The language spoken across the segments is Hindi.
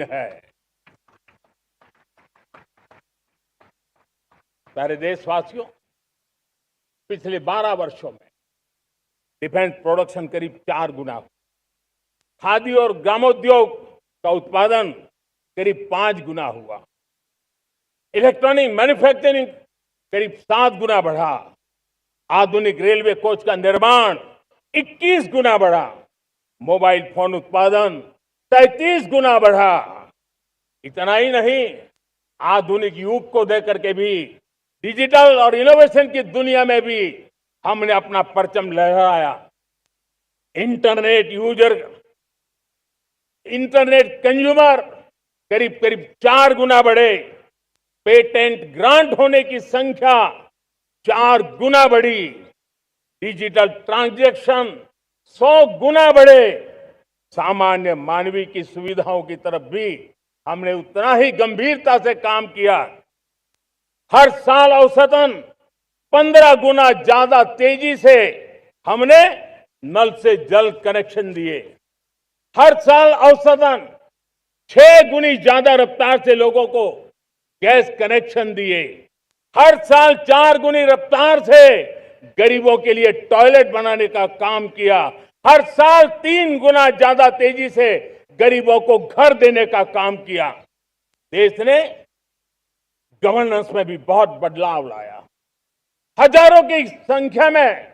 है। प्यारे देशवासियों, पिछले 12 वर्षों में डिफेंस प्रोडक्शन करीब 4 गुना हुआ। खादी और ग्रामोद्योग का उत्पादन करीब 5 गुना हुआ। इलेक्ट्रॉनिक मैन्युफैक्चरिंग करीब 7 गुना बढ़ा। आधुनिक रेलवे कोच का निर्माण 21 गुना बढ़ा। मोबाइल फोन उत्पादन 33 गुना बढ़ा। इतना ही नहीं, आधुनिक युग को देकर के भी डिजिटल और इनोवेशन की दुनिया में भी हमने अपना परचम लहराया। इंटरनेट कंज्यूमर करीब करीब 4 गुना बढ़े। पेटेंट ग्रांट होने की संख्या 4 गुना बढ़ी। डिजिटल ट्रांजैक्शन 100 गुना बढ़े। सामान्य मानवीय की सुविधाओं की तरफ भी हमने उतना ही गंभीरता से काम किया। हर साल औसतन 15 गुना ज्यादा तेजी से हमने नल से जल कनेक्शन दिए। हर साल औसतन 6 गुनी ज्यादा रफ्तार से लोगों को गैस कनेक्शन दिए। हर साल 4 गुनी रफ्तार से गरीबों के लिए टॉयलेट बनाने का काम किया। हर साल 3 गुना ज्यादा तेजी से गरीबों को घर देने का काम किया। देश ने गवर्नेंस में भी बहुत बदलाव लाया। हजारों की संख्या में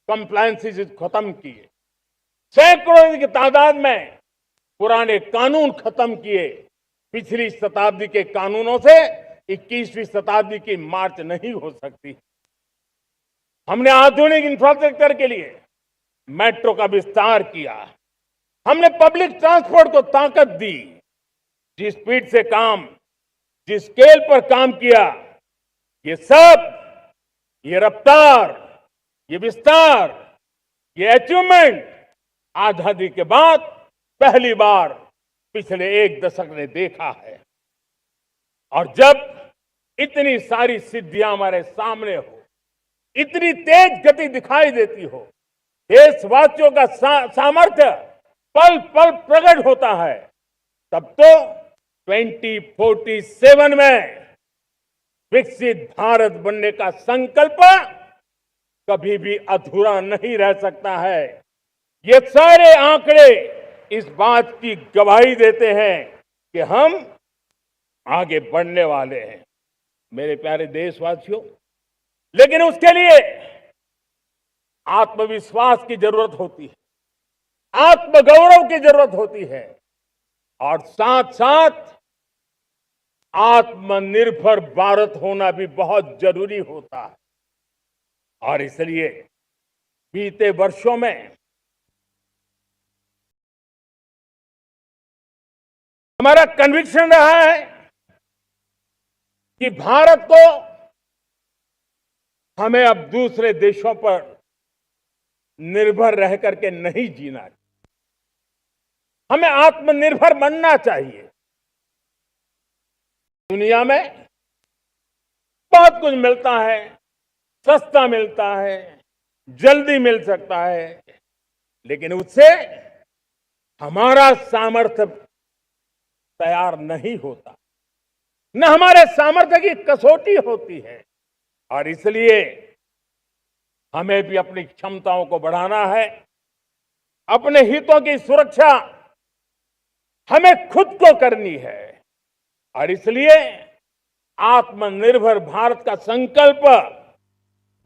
कंप्लायंसेस खत्म किए। सैकड़ों की तादाद में पुराने कानून खत्म किए। पिछली शताब्दी के कानूनों से 21वीं शताब्दी की मार्च नहीं हो सकती। हमने आधुनिक इंफ्रास्ट्रक्चर के लिए मेट्रो का विस्तार किया। हमने पब्लिक ट्रांसपोर्ट को ताकत दी। जिस स्पीड से काम, जिस स्केल पर काम किया, ये सब, ये रफ्तार, ये विस्तार, ये अचीवमेंट आजादी के बाद पहली बार पिछले 1 दशक ने देखा है। और जब इतनी सारी सिद्धियां हमारे सामने हो, इतनी तेज गति दिखाई देती हो, देशवासियों का सामर्थ्य पल पल प्रकट होता है, तब तो 2047 में विकसित भारत बनने का संकल्प कभी भी अधूरा नहीं रह सकता है। ये सारे आंकड़े इस बात की गवाही देते हैं कि हम आगे बढ़ने वाले हैं। मेरे प्यारे देशवासियों, लेकिन उसके लिए आत्मविश्वास की जरूरत होती है, आत्मगौरव की जरूरत होती है, और साथ साथ आत्मनिर्भर भारत होना भी बहुत जरूरी होता है। और इसलिए बीते वर्षों में हमारा कन्विक्शन रहा है कि भारत को हमें अब दूसरे देशों पर निर्भर रह करके नहीं जीना चाहिए। हमें आत्मनिर्भर बनना चाहिए। दुनिया में बहुत कुछ मिलता है, सस्ता मिलता है, जल्दी मिल सकता है, लेकिन उससे हमारा सामर्थ्य तैयार नहीं होता, न हमारे सामर्थ्य की कसौटी होती है। और इसलिए हमें भी अपनी क्षमताओं को बढ़ाना है। अपने हितों की सुरक्षा हमें खुद को करनी है। और इसलिए आत्मनिर्भर भारत का संकल्प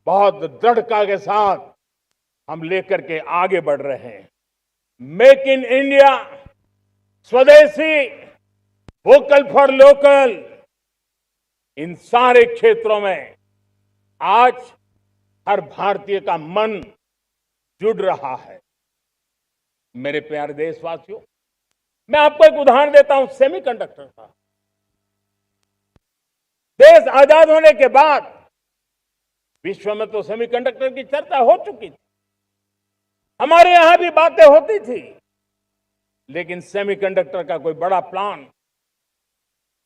बहुत दृढ़ता के साथ हम लेकर के आगे बढ़ रहे हैं। मेक इन इंडिया, स्वदेशी, वोकल फॉर लोकल, इन सारे क्षेत्रों में आज हर भारतीय का मन जुड़ रहा है। मेरे प्यारे देशवासियों, मैं आपको एक उदाहरण देता हूं सेमीकंडक्टर का। देश आजाद होने के बाद विश्व में तो सेमीकंडक्टर की चर्चा हो चुकी थी, हमारे यहां भी बातें होती थी, लेकिन सेमीकंडक्टर का कोई बड़ा प्लान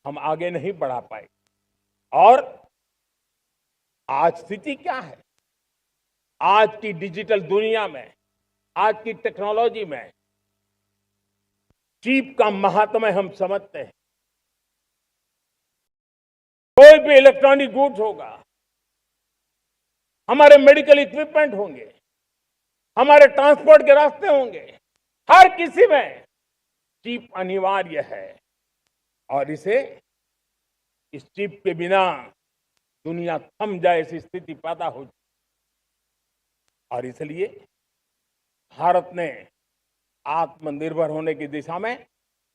हम आगे नहीं बढ़ा पाए। और आज स्थिति क्या है? आज की डिजिटल दुनिया में, आज की टेक्नोलॉजी में चिप का महात्म्य हम समझते हैं। कोई भी इलेक्ट्रॉनिक गुड्स होगा, हमारे मेडिकल इक्विपमेंट होंगे, हमारे ट्रांसपोर्ट के रास्ते होंगे, हर किसी में चिप अनिवार्य है। और इस चिप के बिना दुनिया थम जाए ऐसी स्थिति पैदा हो जाए। और इसलिए भारत ने आत्मनिर्भर होने की दिशा में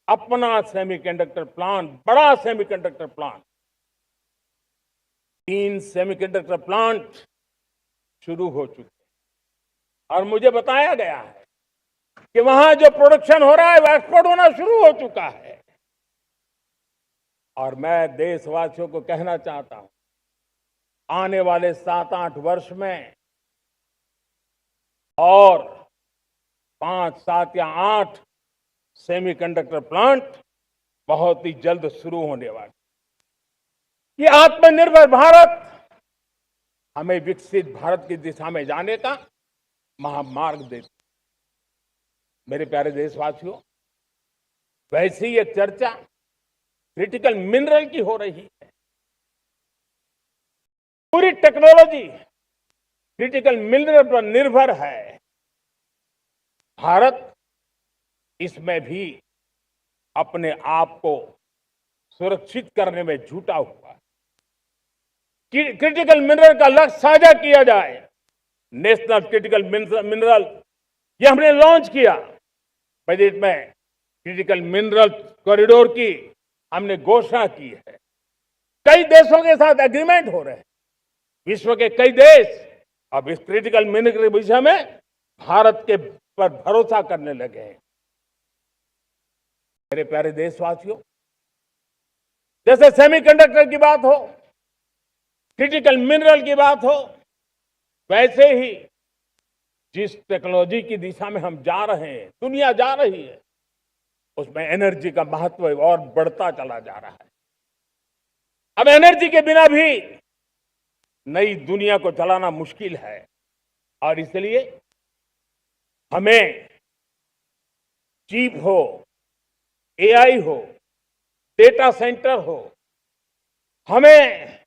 अपना सेमीकंडक्टर प्लांट, बड़ा सेमीकंडक्टर प्लांट, 3 सेमीकंडक्टर प्लांट शुरू हो चुके हैं। और मुझे बताया गया है कि वहां जो प्रोडक्शन हो रहा है वो एक्सपोर्ट होना शुरू हो चुका है। और मैं देशवासियों को कहना चाहता हूं, आने वाले 7-8 वर्ष में और 5, 7 या 8 सेमीकंडक्टर प्लांट बहुत ही जल्द शुरू होने वाले। ये आत्मनिर्भर भारत हमें विकसित भारत की दिशा में जाने का महामार्ग देती। मेरे प्यारे देशवासियों, वैसे ही एक चर्चा क्रिटिकल मिनरल की हो रही है। पूरी टेक्नोलॉजी क्रिटिकल मिनरल पर निर्भर है। भारत इसमें भी अपने आप को सुरक्षित करने में जुटा हुआ है। क्रिटिकल मिनरल का लक्ष्य साझा किया जाए। नेशनल क्रिटिकल मिनरल ये हमने लॉन्च किया। बजट में क्रिटिकल मिनरल कॉरिडोर की हमने घोषणा की है। कई देशों के साथ एग्रीमेंट हो रहे हैं। विश्व के कई देश अब इस क्रिटिकल मिनरल के विषय में भारत के पर भरोसा करने लगे हैं। मेरे प्यारे देशवासियों, जैसे सेमीकंडक्टर की बात हो, क्रिटिकल मिनरल की बात हो, वैसे ही जिस टेक्नोलॉजी की दिशा में हम जा रहे हैं, दुनिया जा रही है, उसमें एनर्जी का महत्व और बढ़ता चला जा रहा है। अब एनर्जी के बिना भी नई दुनिया को चलाना मुश्किल है। और इसलिए हमें चिप हो, एआई हो, डेटा सेंटर हो, हमें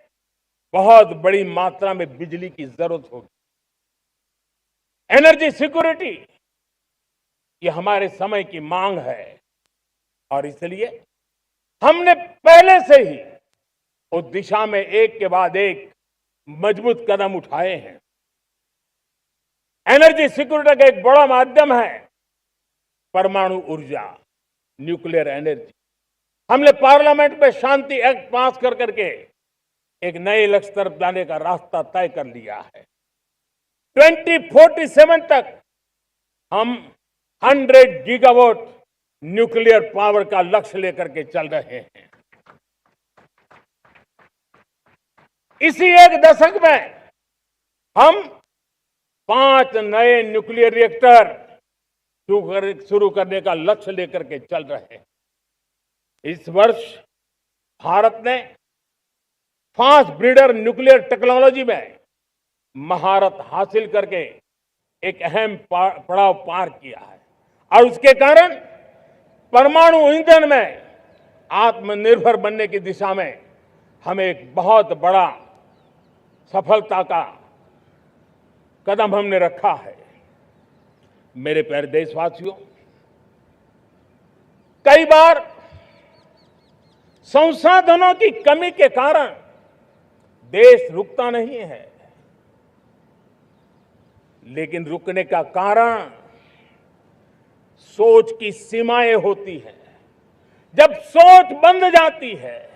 बहुत बड़ी मात्रा में बिजली की जरूरत होगी। एनर्जी सिक्योरिटी ये हमारे समय की मांग है। और इसलिए हमने पहले से ही उस दिशा में एक के बाद एक मजबूत कदम उठाए हैं। एनर्जी सिक्योरिटी का एक बड़ा माध्यम है परमाणु ऊर्जा, न्यूक्लियर एनर्जी। हमने पार्लियामेंट में शांति एक्ट पास कर करके एक नए लक्ष्य तरफ जाने का रास्ता तय कर लिया है। 2047 तक हम 100 गीगावाट न्यूक्लियर पावर का लक्ष्य लेकर के चल रहे हैं। इसी एक दशक में हम 5 नए न्यूक्लियर रिएक्टर शुरू करने का लक्ष्य लेकर के चल रहे हैं। इस वर्ष भारत ने फास्ट ब्रीडर न्यूक्लियर टेक्नोलॉजी में महारत हासिल करके एक अहम पड़ाव पार किया है। और उसके कारण परमाणु ईंधन में आत्मनिर्भर बनने की दिशा में हमें एक बहुत बड़ा सफलता का कदम हमने रखा है। मेरे प्यारे देशवासियों, कई बार संसाधनों की कमी के कारण देश रुकता नहीं है, लेकिन रुकने का कारण सोच की सीमाएं होती हैं। जब सोच बंध जाती है,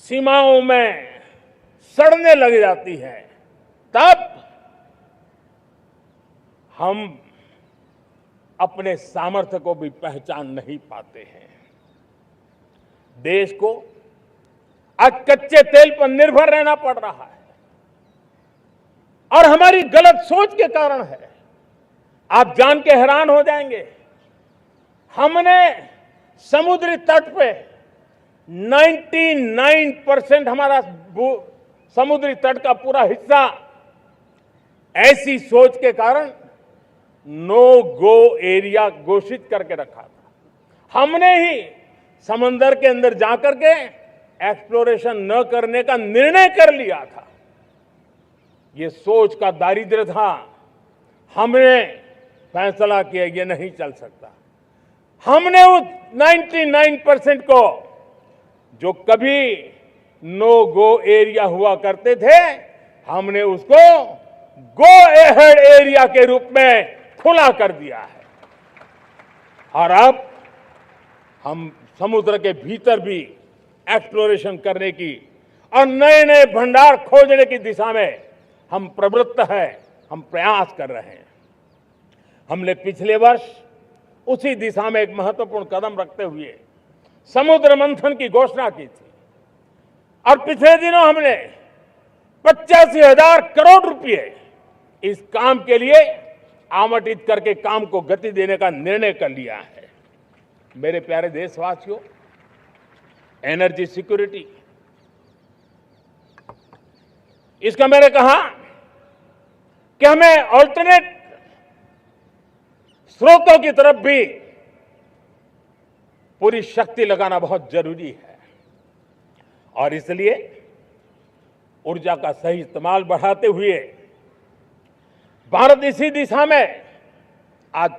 सीमाओं में सड़ने लग जाती है, तब हम अपने सामर्थ्य को भी पहचान नहीं पाते हैं। देश को आज कच्चे तेल पर निर्भर रहना पड़ रहा है और हमारी गलत सोच के कारण है। आप जान के हैरान हो जाएंगे, हमने समुद्री तट पे 99% हमारा समुद्री तट का पूरा हिस्सा ऐसी सोच के कारण नो गो एरिया घोषित करके रखा था। हमने ही समंदर के अंदर जाकर के एक्सप्लोरेशन न करने का निर्णय कर लिया था। ये सोच का दारिद्र्य था। हमने फैसला किया ये नहीं चल सकता। हमने उस 99% को, जो कभी नो गो एरिया हुआ करते थे, हमने उसको गो एहेड एरिया के रूप में खुला कर दिया है। और अब हम समुद्र के भीतर भी एक्सप्लोरेशन करने की और नए नए भंडार खोजने की दिशा में हम प्रवृत्त हैं, हम प्रयास कर रहे हैं। हमने पिछले वर्ष उसी दिशा में एक महत्वपूर्ण कदम रखते हुए समुद्र मंथन की घोषणा की थी और पिछले दिनों हमने 85,000 करोड़ रुपए इस काम के लिए आवंटित करके काम को गति देने का निर्णय कर लिया है। मेरे प्यारे देशवासियों, एनर्जी सिक्योरिटी, इसका मैंने कहा कि हमें ऑल्टरनेट स्रोतों की तरफ भी पूरी शक्ति लगाना बहुत जरूरी है और इसलिए ऊर्जा का सही इस्तेमाल बढ़ाते हुए भारत इसी दिशा में आज